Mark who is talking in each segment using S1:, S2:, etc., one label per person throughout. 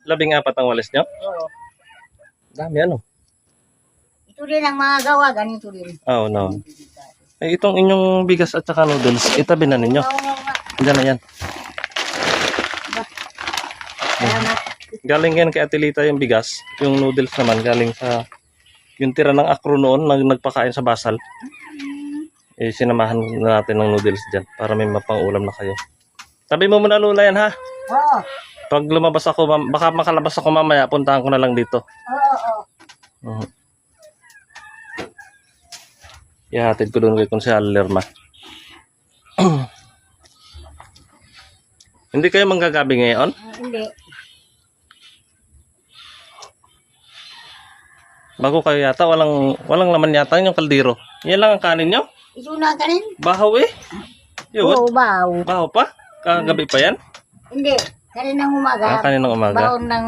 S1: 14 ang walis nyo?
S2: Oo.
S1: Dami ano?
S2: Ito din ang mga gawa, ganito din.
S1: Oo, no. Eh, itong inyong bigas at saka noodles, itabi na ninyo.
S2: Oo nga.
S1: Diyan na yan.
S2: Salamat.
S1: Galing yan kay Atilita yung bigas. Yung noodles naman galing sa yung tira ng akro noon na nagpakain sa basal. Eh, sinamahan natin ng noodles dyan para may mapang-ulam na kayo. Tabi mo muna Lula yan ha.
S2: Oo.
S1: Pag lumabas ako, baka makalabas ako mamaya, puntahan ko na lang dito.
S2: Oo.
S1: Ihatid ko doon kay Konsehal Lerma. Hindi kayo manggagabi ngayon?
S2: Hindi.
S1: Bago kayo yata, walang laman yata yung kaldero. Yan lang ang kanin nyo?
S2: Ito na kanin?
S1: Bahaw eh. Yun.
S2: Oo, baw.
S1: Bahaw pa? Kagabi pa yan?
S2: Hindi. Kaninang umaga.
S1: Kaninang umaga.
S2: Baon ng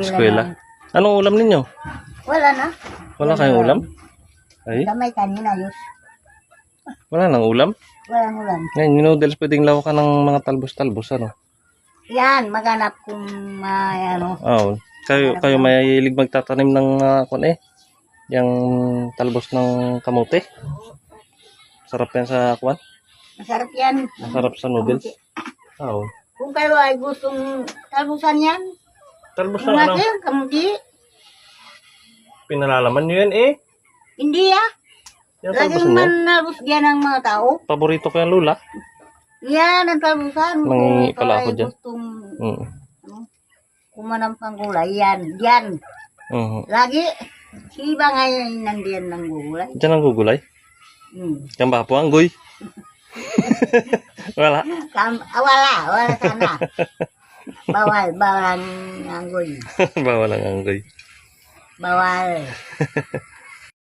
S1: Eskwela. Anong ulam ninyo?
S2: Wala na.
S1: Wala kayong ulam? Ay,
S2: Damay kanina, Yus.
S1: wala nang ulam?
S2: Walang ulam.
S1: Ngayon, yung noodles pwedeng lawakan ng mga talbos-talbos, ano?
S2: Yan, maghanap kung may ano.
S1: Oo. Kayo mahilig magtatanim ng yung talbos ng kamote. Sarap yan sa kwan.
S2: Masarap yan.
S1: Masarap sa noodles. Oo.
S2: Kung kayo ay gustong talbusan yan,
S1: Talbos ng ano?
S2: natin, kamuti.
S1: Pinalalaman nyo yan eh.
S2: Hindi ah.
S1: Yan talbos
S2: Laging
S1: nyo.
S2: manalbos yan ng mga tao.
S1: Paborito ko yan, Lula.
S2: Yan ang talbusan.
S1: Mangingi
S2: Kung
S1: pala
S2: kayo
S1: ako dyan.
S2: gustong
S1: Mm.
S2: kumanampang gulay, yan. Yan. Lagi. Si iba ngayon nandiyan ng gulay.
S1: Diyan ang gugulay. Yan ba po ang goy? Wala.
S2: Wala sana. Bawal ang anggoy.
S1: Bawal ang anggoy.
S2: Bawal.